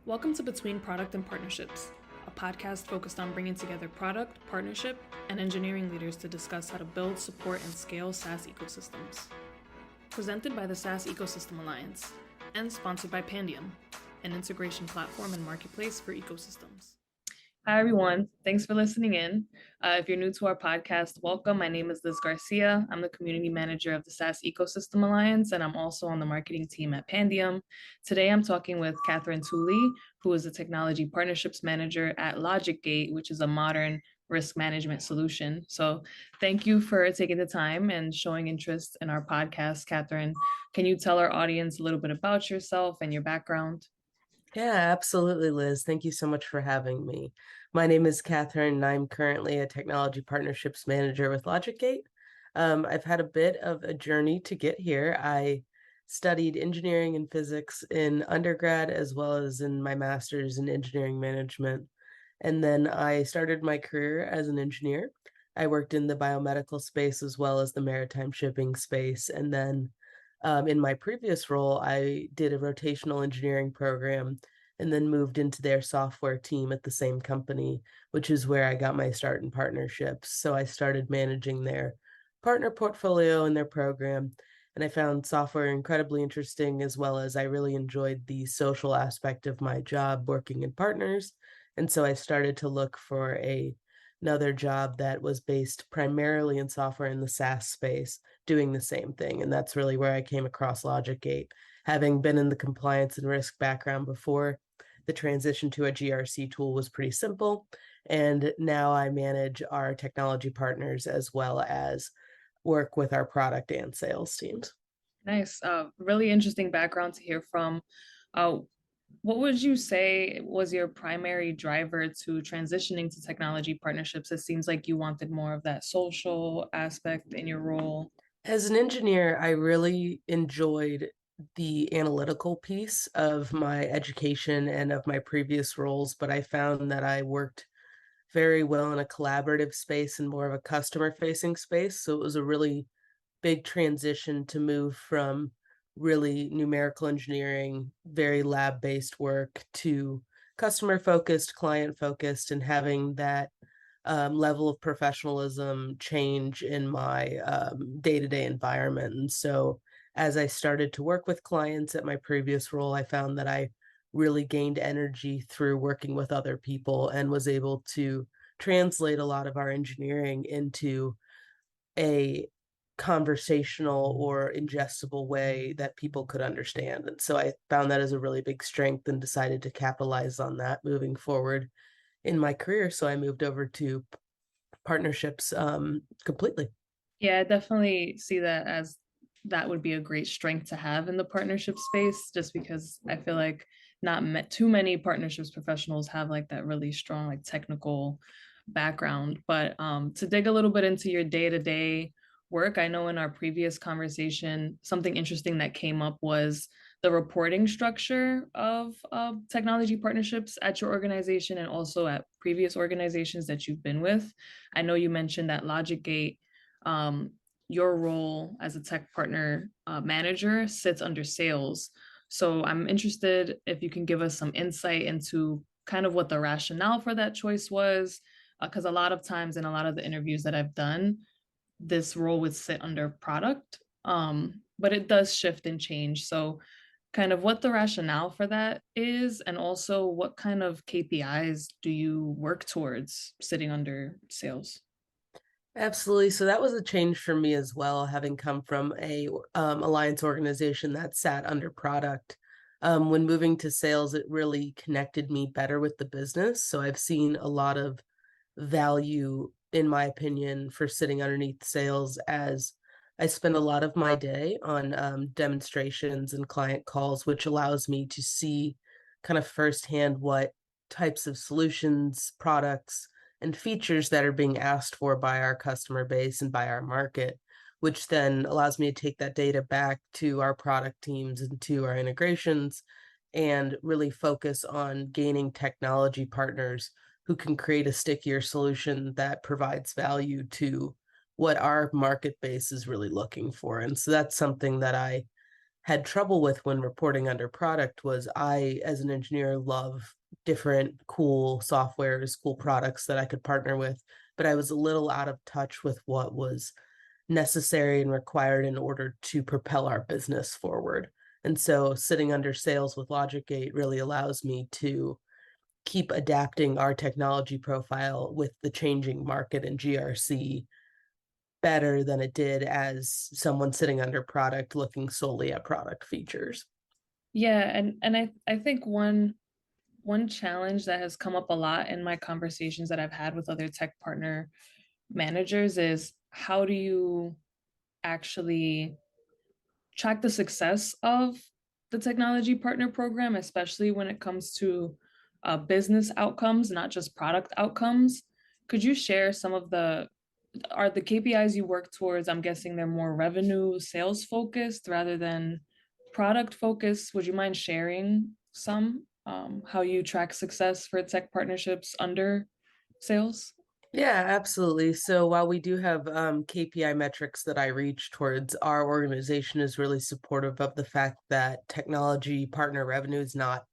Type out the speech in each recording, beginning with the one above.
Welcome to Between Product and Partnerships, a podcast focused on bringing together product, partnership, and engineering leaders to discuss how to build, support, and scale SaaS ecosystems. Presented by the SaaS Ecosystem Alliance and sponsored by Pandium, an integration platform and marketplace for ecosystems. Hi, everyone. Thanks for listening in. If you're new to our podcast, welcome. My name is Liz Garcia. I'm the community manager of the SaaS Ecosystem Alliance, and I'm also on the marketing team at Pandium. Today, I'm talking with Katherine Tooley, who is the technology partnerships manager at LogicGate, which is a modern risk management solution. So thank you for taking the time and showing interest in our podcast, Katherine. Can you tell our audience a little bit about yourself and your background? Yeah, absolutely, Liz. Thank you so much for having me. My name is Katherine, and I'm currently a technology partnerships manager with LogicGate. I've had a bit of a journey to get here. I studied engineering and physics in undergrad, as well as in my master's in engineering management. And then I started my career as an engineer. I worked in the biomedical space as well as the maritime shipping space. And then in my previous role, I did a rotational engineering program and then moved into their software team at the same company, which is where I got my start in partnerships. So I started managing their partner portfolio and their program. And I found software incredibly interesting, as well as I really enjoyed the social aspect of my job working in partners. And so I started to look for another job that was based primarily in software in the SaaS space, doing the same thing. And that's really where I came across LogicGate. Having been in the compliance and risk background before, the transition to a GRC tool was pretty simple. And now I manage our technology partners as well as work with our product and sales teams. Nice. Really interesting background to hear from. What would you say was your primary driver to transitioning to technology partnerships? It seems like you wanted more of that social aspect in your role. As an engineer, I really enjoyed the analytical piece of my education and of my previous roles, but I found that I worked very well in a collaborative space and more of a customer facing space. So it was a really big transition to move from really numerical engineering, very lab based work to customer focused, client focused, and having that level of professionalism change in my day-to-day environment. And so as I started to work with clients at my previous role, I found that I really gained energy through working with other people and was able to translate a lot of our engineering into a conversational or ingestible way that people could understand. And so I found that as a really big strength and decided to capitalize on that moving forward in my career. So I moved over to partnerships completely. Yeah, I definitely see that as that would be a great strength to have in the partnership space, just because I feel like not too many partnerships professionals have like that really strong like technical background. But to dig a little bit into your day-to-day work, I know in our previous conversation, something interesting that came up was the reporting structure of technology partnerships at your organization and also at previous organizations that you've been with. I know you mentioned that LogicGate, your role as a tech partner manager sits under sales. So I'm interested if you can give us some insight into kind of what the rationale for that choice was, because a lot of times in a lot of the interviews that I've done, this role would sit under product, but it does shift and change. So kind of what the rationale for that is, and also what kind of KPIs do you work towards sitting under sales? Absolutely. So that was a change for me as well, having come from a alliance organization that sat under product. When moving to sales, it really connected me better with the business. So I've seen a lot of value, in my opinion, for sitting underneath sales, as I spend a lot of my day on demonstrations and client calls, which allows me to see kind of firsthand what types of solutions, products, and features that are being asked for by our customer base and by our market, which then allows me to take that data back to our product teams and to our integrations and really focus on gaining technology partners who can create a stickier solution that provides value to what our market base is really looking for. And so that's something that I had trouble with when reporting under product was I, as an engineer, love different cool softwares, cool products that I could partner with, but I was a little out of touch with what was necessary and required in order to propel our business forward. And so sitting under sales with LogicGate really allows me to keep adapting our technology profile with the changing market and GRC better than it did as someone sitting under product looking solely at product features. Yeah, and I think one challenge that has come up a lot in my conversations that I've had with other tech partner managers is how do you actually track the success of the technology partner program, especially when it comes to business outcomes, not just product outcomes. Could you share some of are the KPIs you work towards? I'm guessing they're more revenue sales focused rather than product focused. Would you mind sharing some, how you track success for tech partnerships under sales? Yeah, absolutely. So while we do have KPI metrics that I reach towards, our organization is really supportive of the fact that technology partner revenue is not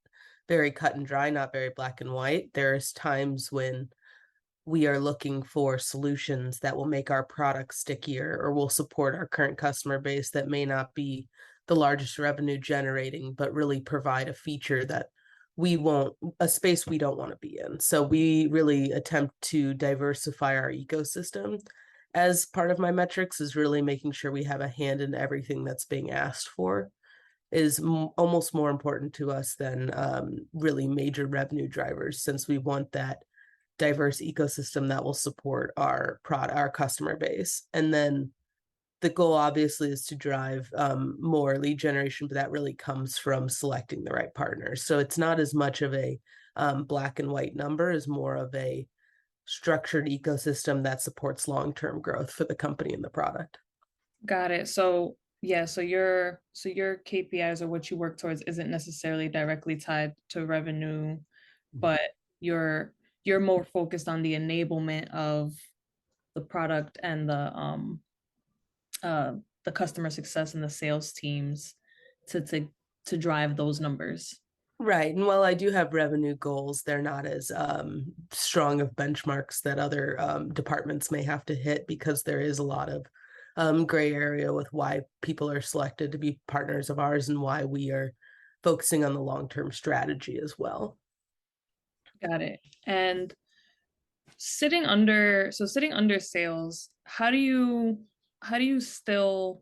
very cut and dry, not very black and white. There's times when we are looking for solutions that will make our product stickier or will support our current customer base that may not be the largest revenue generating, but really provide a feature that we won't, a space we don't want to be in. So we really attempt to diversify our ecosystem. As part of my metrics is really making sure we have a hand in everything that's being asked for is almost more important to us than really major revenue drivers, since we want that diverse ecosystem that will support our customer base. And then the goal obviously is to drive more lead generation, but that really comes from selecting the right partners. So it's not as much of a black and white number, as more of a structured ecosystem that supports long-term growth for the company and the product. Got it. So yeah, so your KPIs or what you work towards isn't necessarily directly tied to revenue, but you're you're more focused on the enablement of the product and uh the customer success and the sales teams to to to drive those numbers. Right. And while I do have revenue goals, they're not as strong of benchmarks that other departments may have to hit, because there is a lot of gray area with why people are selected to be partners of ours and why we are focusing on the long-term strategy as well. Got it. And sitting under sales, how do you still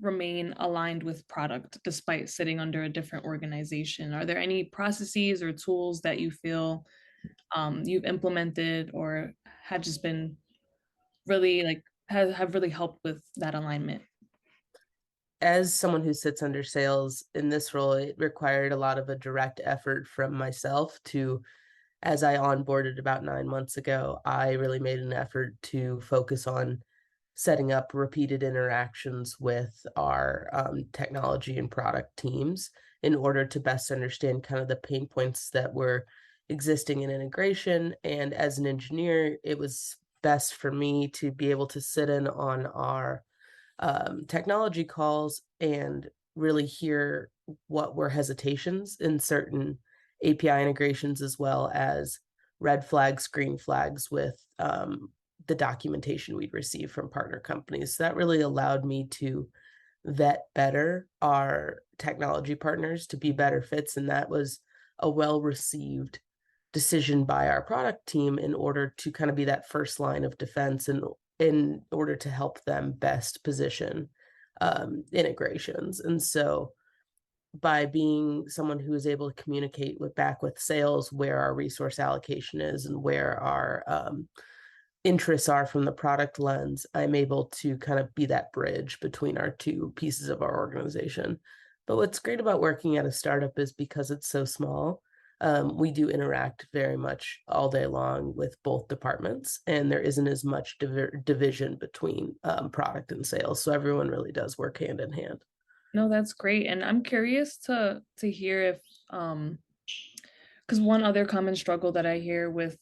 remain aligned with product despite sitting under a different organization? Are there any processes or tools that you feel you've implemented or have just been really like have really helped with that alignment? As someone who sits under sales in this role, it required a lot of a direct effort from myself to, as I onboarded about 9 months ago, I really made an effort to focus on setting up repeated interactions with our technology and product teams in order to best understand kind of the pain points that were existing in integration. And as an engineer, it was best for me to be able to sit in on our technology calls and really hear what were hesitations in certain API integrations, as well as red flags, green flags with the documentation we'd receive from partner companies. So that really allowed me to vet better our technology partners to be better fits. And that was a well received decision by our product team in order to kind of be that first line of defense and in order to help them best position integrations. And so by being someone who is able to communicate with sales where our resource allocation is and where our interests are from the product lens, I'm able to kind of be that bridge between our two pieces of our organization. But what's great about working at a startup is because it's so small, we do interact very much all day long with both departments, and there isn't as much division between product and sales. So everyone really does work hand in hand. No, that's great. And I'm curious to hear if because one other common struggle that I hear with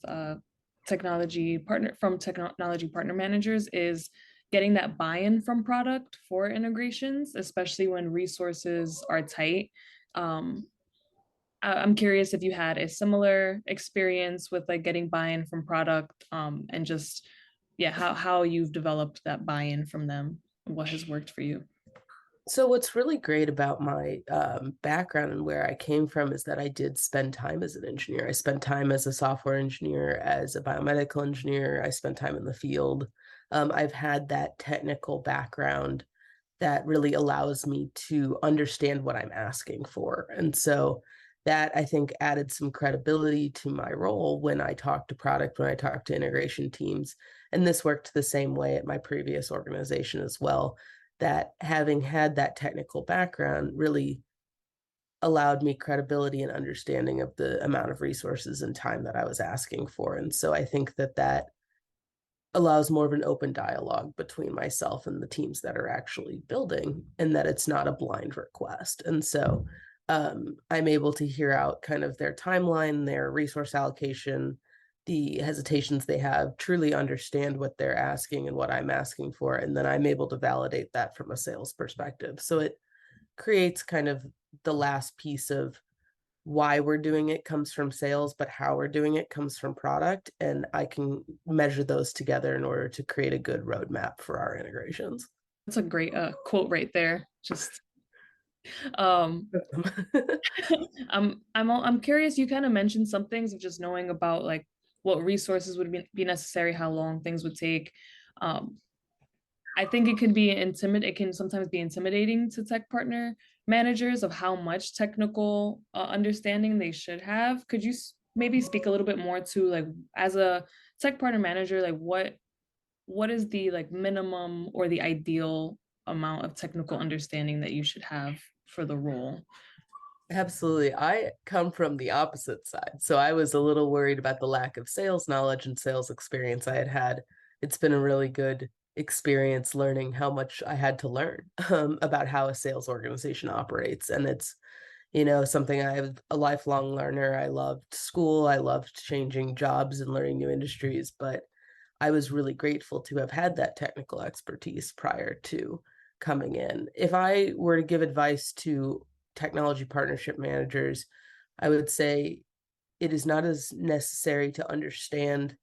technology partner managers is getting that buy-in from product for integrations, especially when resources are tight. Um, I'm curious if you had a similar experience with like getting buy-in from product, and just yeah, how you've developed that buy-in from them, what has worked for you. So what's really great about my background and where I came from is that I did spend time as an engineer. I spent time as a software engineer, as a biomedical engineer. I spent time in the field. I've had that technical background that really allows me to understand what I'm asking for. And so that I think added some credibility to my role when I talk to product, when I talk to integration teams. And this worked the same way at my previous organization as well, that having had that technical background really allowed me credibility and understanding of the amount of resources and time that I was asking for. And so I think that that allows more of an open dialogue between myself and the teams that are actually building, and that it's not a blind request. And so I'm able to hear out kind of their timeline, their resource allocation, the hesitations they have, truly understand what they're asking and what I'm asking for. And then I'm able to validate that from a sales perspective. So it creates kind of the last piece of why we're doing it comes from sales, but how we're doing it comes from product. And I can measure those together in order to create a good roadmap for our integrations. That's a great quote right there. Just um I'm curious, you kind of mentioned some things of just knowing about like what resources would be necessary, how long things would take. Um, I think it can sometimes be intimidating to tech partner managers of how much technical understanding they should have. Could you maybe speak a little bit more to like as a tech partner manager, like what is the like minimum or the ideal amount of technical understanding that you should have for the role? Absolutely. I come from the opposite side. So I was a little worried about the lack of sales knowledge and sales experience I had had. It's been a really good experience learning how much I had to learn about how a sales organization operates. And it's, something I was a lifelong learner. I loved school. I loved changing jobs and learning new industries, but I was really grateful to have had that technical expertise prior to coming in. If I were to give advice to technology partnership managers, I would say it is not as necessary to understand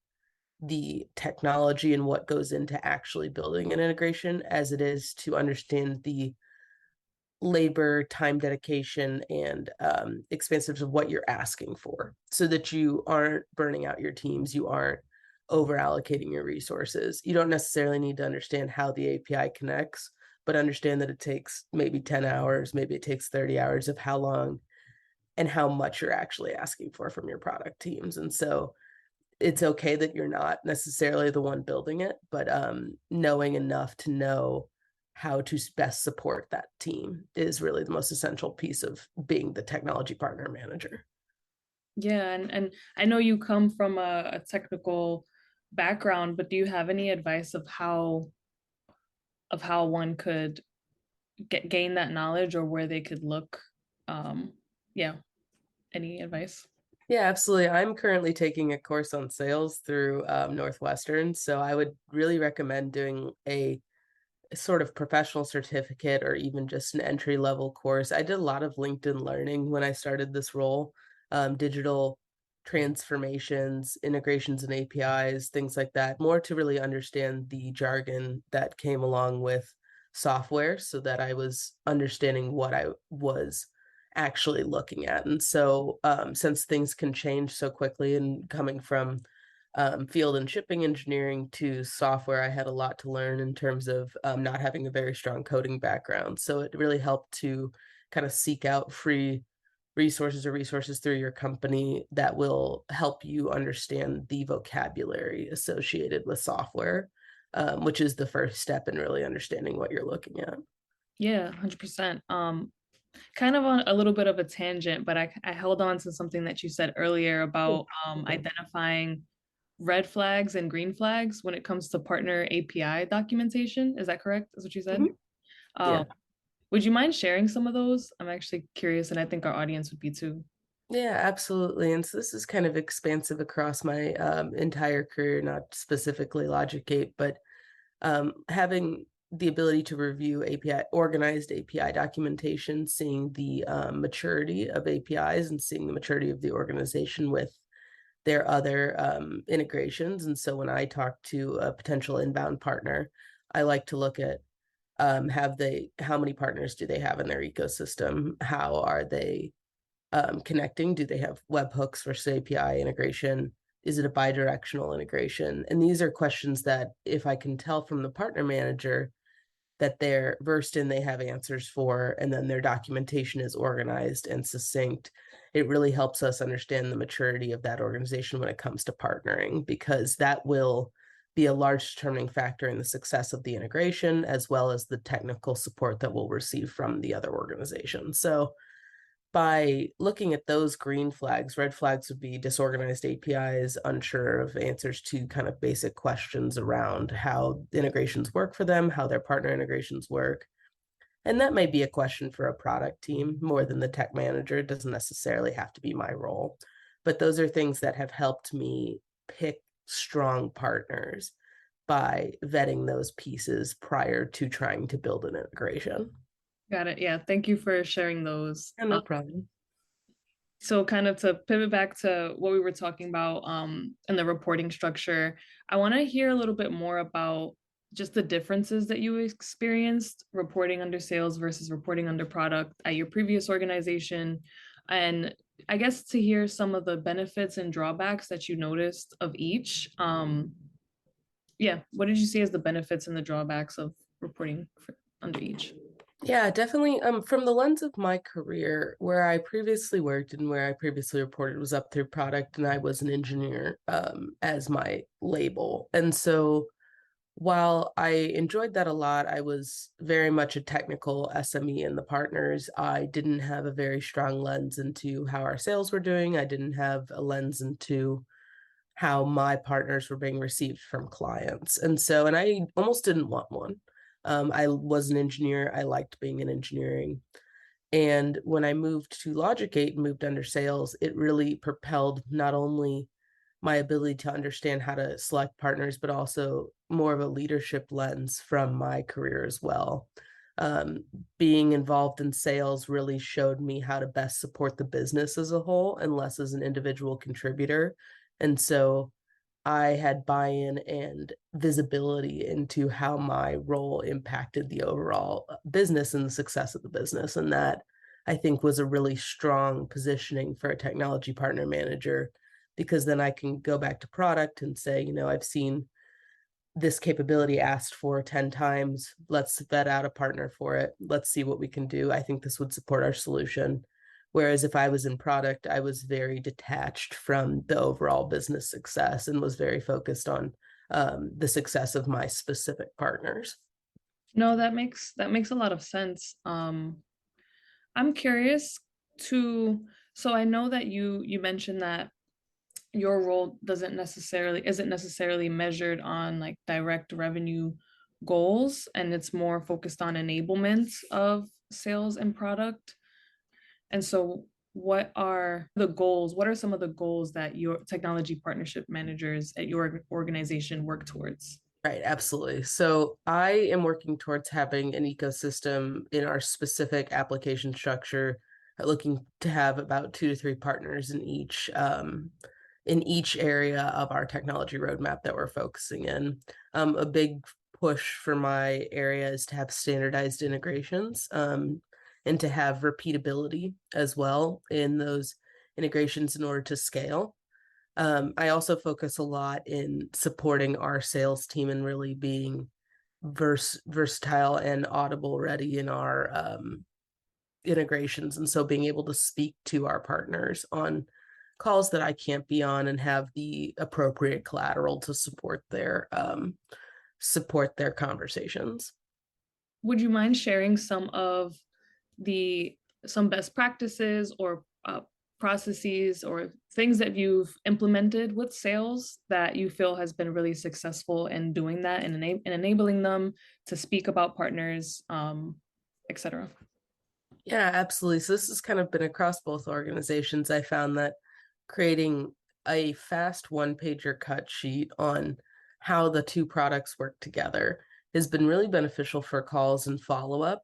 the technology and what goes into actually building an integration as it is to understand the labor, time dedication, and expenses of what you're asking for so that you aren't burning out your teams, you aren't over allocating your resources. You don't necessarily need to understand how the API connects, but understand that it takes maybe 10 hours, maybe it takes 30 hours of how long and how much you're actually asking for from your product teams. And so it's okay that you're not necessarily the one building it, but knowing enough to know how to best support that team is really the most essential piece of being the technology partner manager. Yeah, and I know you come from a technical background, but do you have any advice of how one could gain that knowledge or where they could look? Um, yeah, any advice? Yeah, absolutely. I'm currently taking a course on sales through Northwestern. So I would really recommend doing a sort of professional certificate or even just an entry level course. I did a lot of LinkedIn learning when I started this role, digital transformations, integrations and APIs, things like that, more to really understand the jargon that came along with software so that I was understanding what I was actually looking at. And so, since things can change so quickly and coming from field and shipping engineering to software, I had a lot to learn in terms of not having a very strong coding background. So it really helped to kind of seek out free resources or resources through your company that will help you understand the vocabulary associated with software, which is the first step in really understanding what you're looking at. Yeah, 100%. Kind of on a little bit of a tangent, but I held on to something that you said earlier about identifying red flags and green flags when it comes to partner API documentation. Is that correct? Is what you said? Mhm. Um, Yeah. would you mind sharing some of those? I'm actually curious, and I think our audience would be too. Yeah, absolutely. And so this is kind of expansive across my entire career, not specifically LogicGate, but Having the ability to review organized API documentation, seeing the maturity of APIs and seeing the maturity of the organization with their other integrations. And so when I talk to a potential inbound partner, I like to look at how many partners do they have in their ecosystem? How are they connecting? Do they have webhooks versus API integration? Is it a bi-directional integration? And these are questions that if I can tell from the partner manager that they're versed in, they have answers for, and then their documentation is organized and succinct, it really helps us understand the maturity of that organization when it comes to partnering, because that will be a large determining factor in the success of the integration, as well as the technical support that we'll receive from the other organization. So by looking at those green flags, red flags would be disorganized APIs, unsure of answers to kind of basic questions around how integrations work for them, how their partner integrations work. And that may be a question for a product team more than the tech manager. It doesn't necessarily have to be my role. But those are things that have helped me pick strong partners by vetting those pieces prior to trying to build an integration. Got it. Yeah. Thank you for sharing those. Yeah, no problem. So kind of to pivot back to what we were talking about in the reporting structure, I want to hear a little bit more about just the differences that you experienced reporting under sales versus reporting under product at your previous organization. And I guess to hear some of the benefits and drawbacks that you noticed of each. Yeah, what did you see as the benefits and the drawbacks of reporting under each? Yeah, definitely. From the lens of my career, where I previously worked and where I previously reported was up through product, and I was an engineer as my label. And so while I enjoyed that a lot, I was very much a technical SME in the partners. I didn't have a very strong lens into how our sales were doing. I didn't have a lens into how my partners were being received from clients. And so, and I almost didn't want one. I was an engineer. I liked being in engineering. And when I moved to LogicGate and moved under sales, it really propelled not only my ability to understand how to select partners, but also more of a leadership lens from my career as well. Um, Being involved in sales really showed me how to best support the business as a whole and less as an individual contributor. And so I had buy-in and visibility into how my role impacted the overall business and the success of the business. And that I think was a really strong positioning for a technology partner manager, because then I can go back to product and say, I've seen this capability asked for 10 times. Let's vet out a partner for it. Let's see what we can do. I think this would support our solution. Whereas if I was in product, I was very detached from the overall business success and was very focused on the success of my specific partners. No, that makes a lot of sense. I'm curious to, so I know that you mentioned that your role isn't necessarily measured on like direct revenue goals, and it's more focused on enablement of sales and product. And so what are the goals? What are some of the goals that your technology partnership managers at your organization work towards? Right, absolutely. So I am working towards having an ecosystem in our specific application structure, looking to have about 2 to 3 partners in each area of our technology roadmap that we're focusing in. A big push for my area is to have standardized integrations and to have repeatability as well in those integrations in order to scale. I also focus a lot in supporting our sales team and really being versatile and audible ready in our integrations. And so being able to speak to our partners on calls that I can't be on and have the appropriate collateral to support their conversations. Would you mind sharing some of the some best practices or processes or things that you've implemented with sales that you feel has been really successful in doing that and enabling them to speak about partners, etc. Yeah, absolutely. So this has kind of been across both organizations. I found that creating a fast one-pager cut sheet on how the two products work together has been really beneficial for calls and follow-up.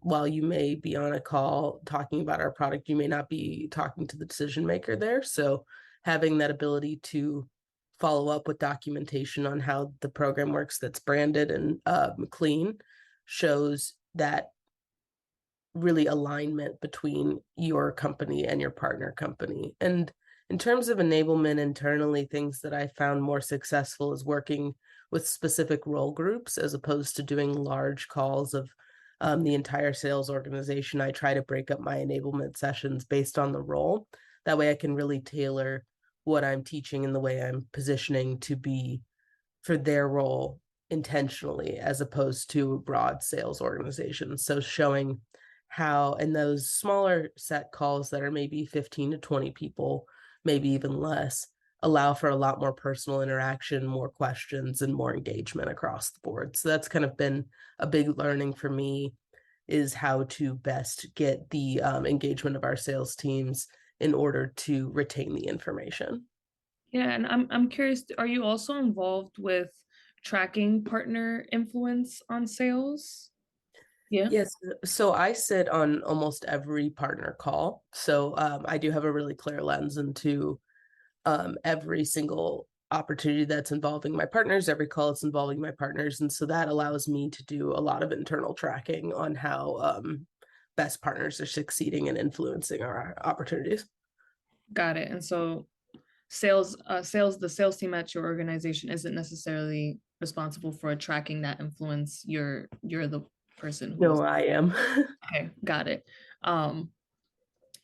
While you may be on a call talking about our product, you may not be talking to the decision maker there. So having that ability to follow up with documentation on how the program works that's branded and clean shows that really alignment between your company and your partner company. And in terms of enablement internally, things that I found more successful is working with specific role groups as opposed to doing large calls of the entire sales organization. I try to break up my enablement sessions based on the role. That way I can really tailor what I'm teaching and the way I'm positioning to be for their role intentionally as opposed to a broad sales organization. So showing how in those smaller set calls that are maybe 15 to 20 people, maybe even less, allow for a lot more personal interaction, more questions, and more engagement across the board. So that's kind of been a big learning for me, is how to best get the engagement of our sales teams in order to retain the information. Yeah, and I'm curious, are you also involved with tracking partner influence on sales? Yeah. Yes, so I sit on almost every partner call. So I do have a really clear lens into every single opportunity that's involving my partners, every call that's involving my partners. And so that allows me to do a lot of internal tracking on how best partners are succeeding and influencing our opportunities. Got it. And so the sales team at your organization isn't necessarily responsible for tracking that influence. You're the person who's No, I am. okay, got it. Um,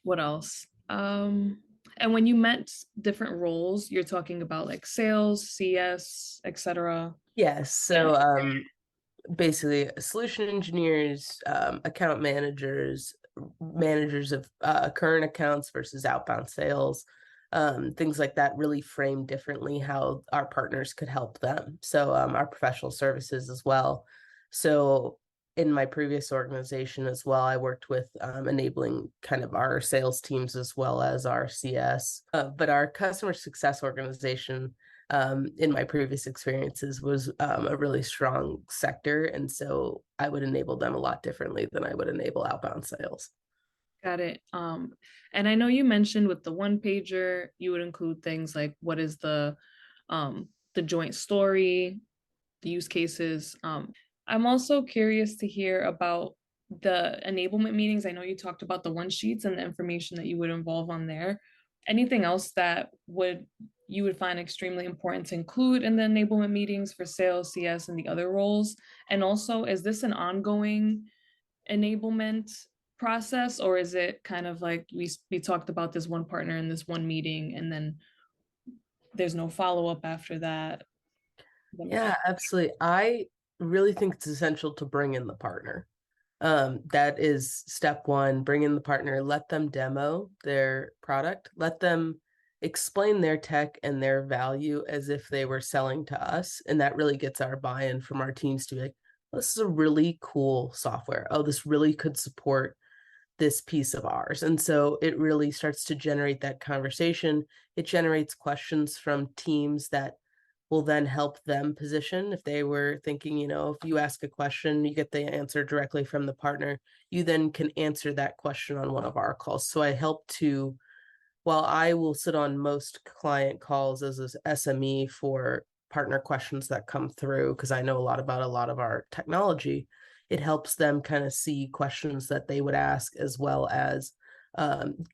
what else? And when you meant different roles, you're talking about like sales, CS, etc. Yes. Yeah, So basically solution engineers, account managers, managers of current accounts versus outbound sales, things like that really frame differently how our partners could help them. So our professional services as well. So in my previous organization as well, I worked with enabling kind of our sales teams as well as our CS. But our customer success organization in my previous experiences was a really strong sector. And so I would enable them a lot differently than I would enable outbound sales. got it. And I know you mentioned with the one pager, you would include things like what is the joint story, the use cases. I'm also curious to hear about the enablement meetings. I know you talked about the one sheets and the information that you would involve on there. Anything else that would you would find extremely important to include in the enablement meetings for sales, CS, and the other roles? And also, is this an ongoing enablement process, or is it kind of like we talked about this one partner in this one meeting, and then there's no follow up after that? Yeah, absolutely. I really think it's essential to bring in the partner. That is step one, bring in the partner, let them demo their product, let them explain their tech and their value as if they were selling to us. And that really gets our buy-in from our teams to be like, this is a really cool software. Oh, this really could support this piece of ours. And so it really starts to generate that conversation. It generates questions from teams that will then help them position. If they were thinking, if you ask a question, you get the answer directly from the partner, you then can answer that question on one of our calls. So I help to, while I will sit on most client calls as an SME for partner questions that come through, because I know a lot about a lot of our technology, it helps them kind of see questions that they would ask as well as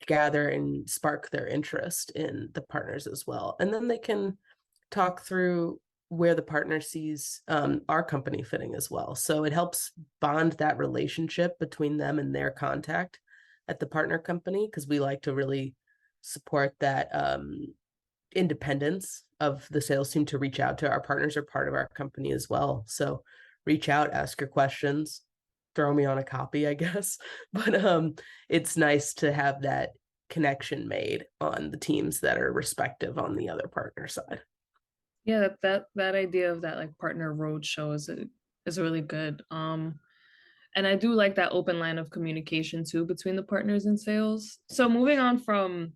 gather and spark their interest in the partners as well. And then they can talk through where the partner sees our company fitting as well. So it helps bond that relationship between them and their contact at the partner company, because we like to really support that independence of the sales team to reach out to our partners, are part of our company as well. So reach out, ask your questions, throw me on a copy, I guess. But it's nice to have that connection made on the teams that are respective on the other partner side. Yeah, that idea of that like partner roadshow is really good. And I do like that open line of communication too between the partners and sales. So moving on from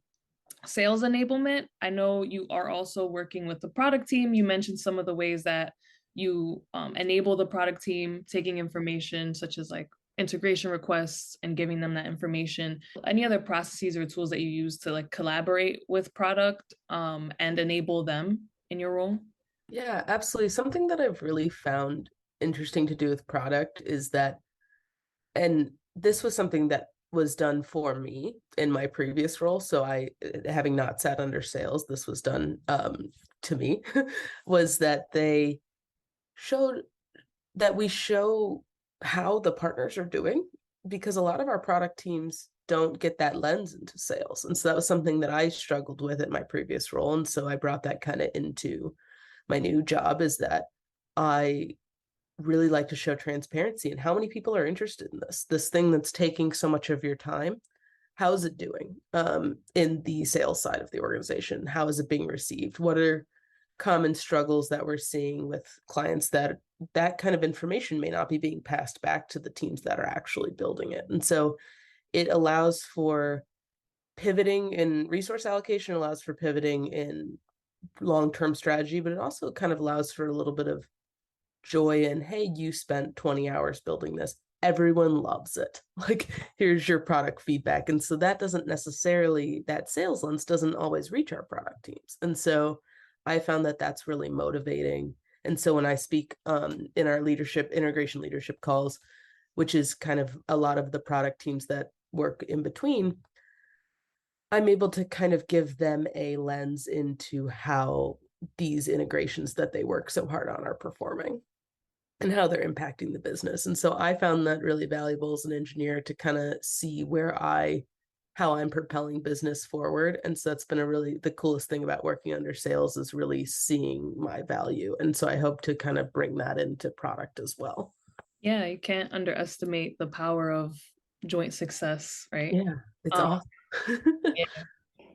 sales enablement, I know you are also working with the product team. You mentioned some of the ways that you enable the product team taking information such as like integration requests and giving them that information. Any other processes or tools that you use to like collaborate with product and enable them in your role? Yeah, absolutely. Something that I've really found interesting to do with product is that, and this was something that was done for me in my previous role. So having not sat under sales, this was done to me, was that they showed that we show how the partners are doing, because a lot of our product teams don't get that lens into sales. And so that was something that I struggled with in my previous role. And so I brought that kind of into my new job, is that I really like to show transparency and how many people are interested in this thing that's taking so much of your time. How is it doing in the sales side of the organization? How is it being received? What are common struggles that we're seeing with clients that kind of information may not be being passed back to the teams that are actually building it? And so it allows for pivoting in resource allocation, allows for pivoting in long-term strategy, but it also kind of allows for a little bit of joy in, hey, you spent 20 hours building this. Everyone loves it. Like, here's your product feedback. And so that doesn't necessarily, that sales lens doesn't always reach our product teams. And so I found that that's really motivating. And so when I speak in our integration leadership calls, which is kind of a lot of the product teams that work in between, I'm able to kind of give them a lens into how these integrations that they work so hard on are performing and how they're impacting the business. And so I found that really valuable as an engineer to kind of see how I'm propelling business forward. And so that's been the coolest thing about working under sales, is really seeing my value. And so I hope to kind of bring that into product as well. Yeah, you can't underestimate the power of joint success, right? Yeah, it's Um, awesome. yeah.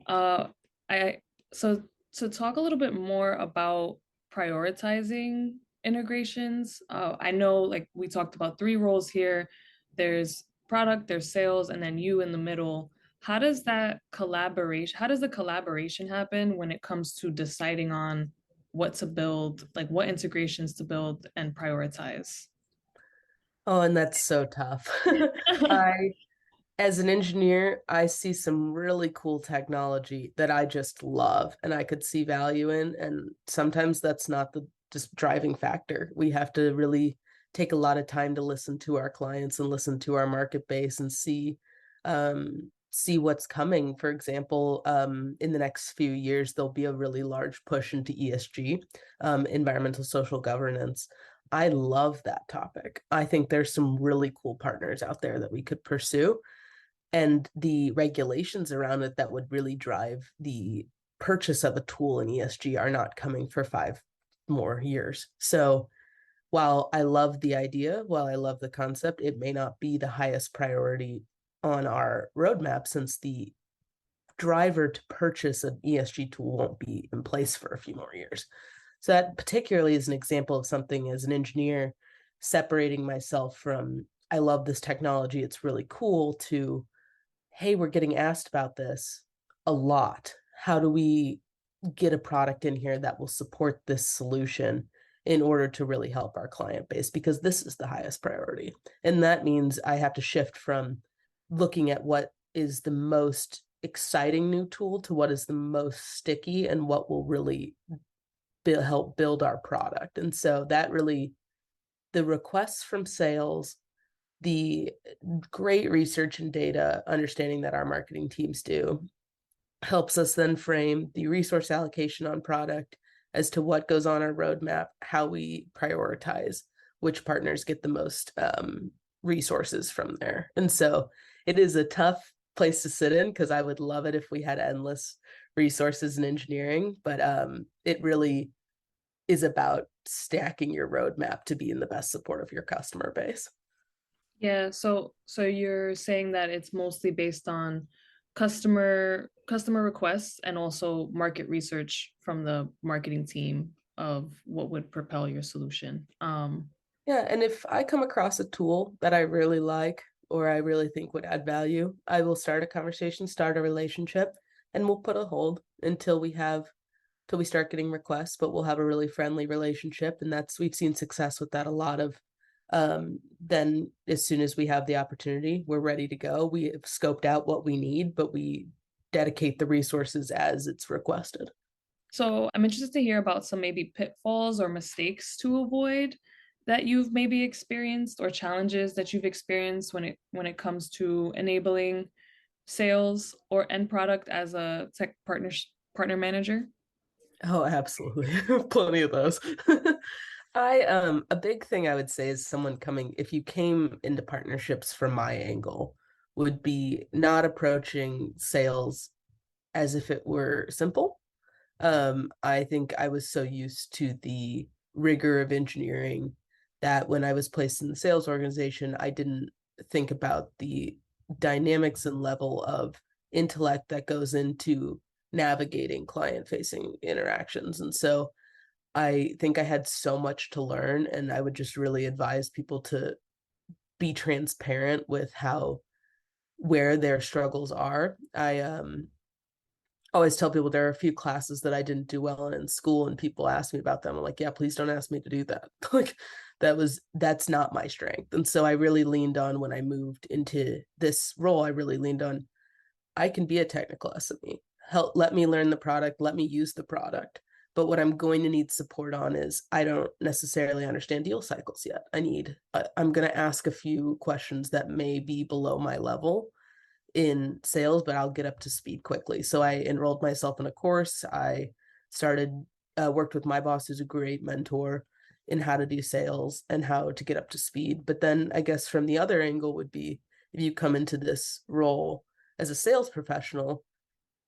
Uh, I so to talk a little bit more about prioritizing integrations. I know like we talked about three roles here. There's product, there's sales, and then you in the middle. How does the collaboration happen when it comes to deciding on what to build, like what integrations to build and prioritize? Oh, and that's so tough. I As an engineer, I see some really cool technology that I just love and I could see value in. And sometimes that's not the just driving factor. We have to really take a lot of time to listen to our clients and listen to our market base and see what's coming. For example, in the next few years, there'll be a really large push into ESG, environmental social governance. I love that topic. I think there's some really cool partners out there that we could pursue, and the regulations around it that would really drive the purchase of a tool in ESG are not coming for 5 more years. So while I love the idea, while I love the concept, it may not be the highest priority on our roadmap, since the driver to purchase an ESG tool won't be in place for a few more years. So that particularly is an example of something, as an engineer, separating myself from, I love this technology, it's really cool, to, hey, we're getting asked about this a lot. How do we get a product in here that will support this solution in order to really help our client base? Because this is the highest priority. And that means I have to shift from looking at what is the most exciting new tool to what is the most sticky and what will really help build our product. And so that really, the requests from sales, the great research and data understanding that our marketing teams do, helps us then frame the resource allocation on product as to what goes on our roadmap, how we prioritize which partners get the most resources from there. And so it is a tough place to sit in, because I would love it if we had endless resources in engineering, but it really is about stacking your roadmap to be in the best support of your customer base. Yeah, so you're saying that it's mostly based on customer requests and also market research from the marketing team of what would propel your solution. Yeah, and if I come across a tool that I really like or I really think would add value, I will start a conversation, start a relationship, and we'll put a hold until we have till we start getting requests, but we'll have a really friendly relationship. And we've seen success with that a lot of then as soon as we have the opportunity, we're ready to go. We have scoped out what we need, but we dedicate the resources as it's requested. So I'm interested to hear about some maybe pitfalls or mistakes to avoid that you've maybe experienced or challenges that you've experienced when it comes to enabling sales or end product as a tech partner manager. Oh, absolutely. Plenty of those. I a big thing I would say is someone coming if you came into partnerships from my angle would be not approaching sales as if it were simple. I think I was so used to the rigor of engineering that when I was placed in the sales organization, I didn't think about the dynamics and level of intellect that goes into navigating client facing interactions. And so I think I had so much to learn, and I would just really advise people to be transparent with how where their struggles are. I always tell people there are a few classes that I didn't do well in school, and people ask me about them. I'm like, yeah, please don't ask me to do that. Like that's not my strength. And so I really leaned on when I moved into this role, I really leaned on I can be a technical SME. Help let me learn the product, let me use the product. But what I'm going to need support on is I don't necessarily understand deal cycles yet. I'm going to ask a few questions that may be below my level in sales, but I'll get up to speed quickly. So I enrolled myself in a course. I started worked with my boss, who's a great mentor in how to do sales and how to get up to speed. But then I guess from the other angle would be if you come into this role as a sales professional,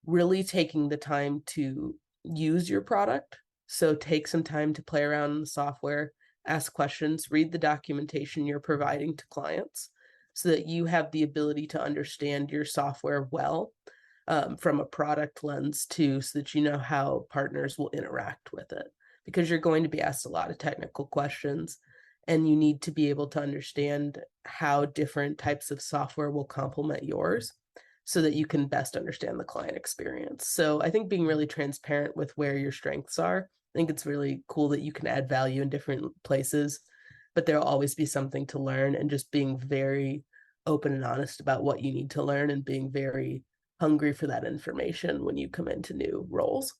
really taking the time to use your product. So take some time to play around in the software, ask questions, read the documentation you're providing to clients so that you have the ability to understand your software well from a product lens too, so that you know how partners will interact with it. Because you're going to be asked a lot of technical questions and you need to be able to understand how different types of software will complement yours so that you can best understand the client experience. So I think being really transparent with where your strengths are, I think it's really cool that you can add value in different places, but there'll always be something to learn, and just being very open and honest about what you need to learn and being very hungry for that information when you come into new roles.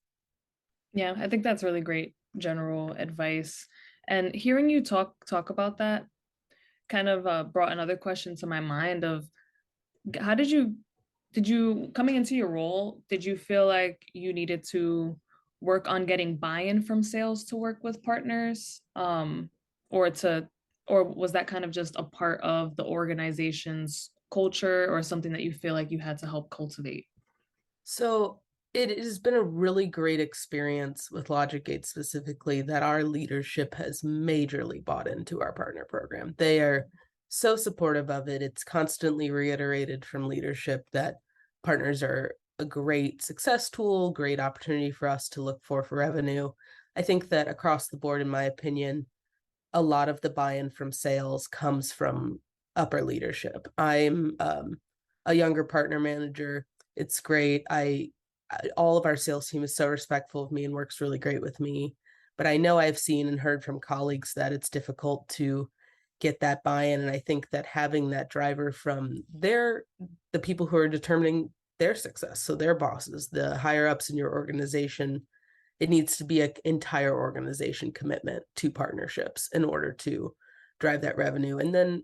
Yeah, I think that's really great general advice. And hearing you talk about that kind of brought another question to my mind of how did you coming into your role, did you feel like you needed to work on getting buy-in from sales to work with partners? Or to or was that kind of just a part of the organization's culture or something that you feel like you had to help cultivate? So it has been a really great experience with LogicGate specifically that our leadership has majorly bought into our partner program. They are so supportive of it. It's constantly reiterated from leadership that partners are a great success tool, great opportunity for us to look for revenue. I think that across the board, in my opinion, a lot of the buy-in from sales comes from upper leadership. I'm a younger partner manager. It's great. All of our sales team is so respectful of me and works really great with me. But I know I've seen and heard from colleagues that it's difficult to get that buy-in. And I think that having that driver from the people who are determining their success, so their bosses, the higher ups in your organization, it needs to be an entire organization commitment to partnerships in order to drive that revenue. And then,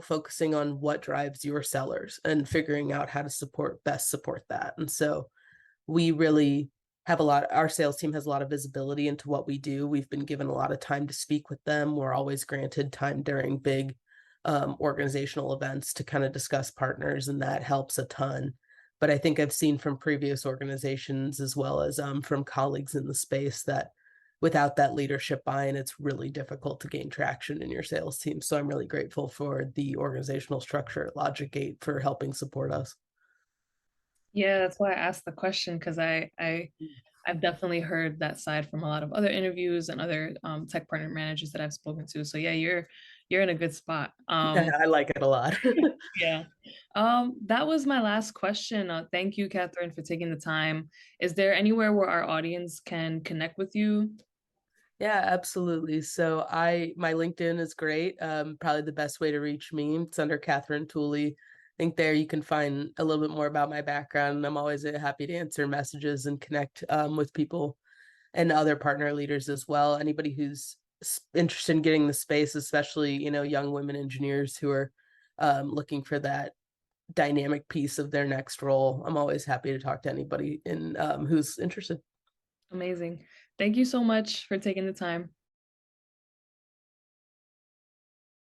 focusing on what drives your sellers and figuring out how to best support that. And so we really have our sales team has a lot of visibility into what we do. We've been given a lot of time to speak with them. We're always granted time during big organizational events to kind of discuss partners, and that helps a ton. But I think I've seen from previous organizations as well as from colleagues in the space that without that leadership buy-in, it's really difficult to gain traction in your sales team. So I'm really grateful for the organizational structure at LogicGate for helping support us. Yeah, that's why I asked the question because I I've definitely heard that side from a lot of other interviews and other tech partner managers that I've spoken to. So yeah, you're in a good spot. I like it a lot. Yeah. That was my last question. Thank you, Catherine, for taking the time. Is there anywhere where our audience can connect with you? Yeah, absolutely. So my LinkedIn is great. Probably the best way to reach me. It's under Katherine Tooley. I think there you can find a little bit more about my background. And I'm always happy to answer messages and connect with people and other partner leaders as well. Anybody who's interested in getting the space, especially, young women engineers who are looking for that dynamic piece of their next role. I'm always happy to talk to anybody who's interested. Amazing. Thank you so much for taking the time.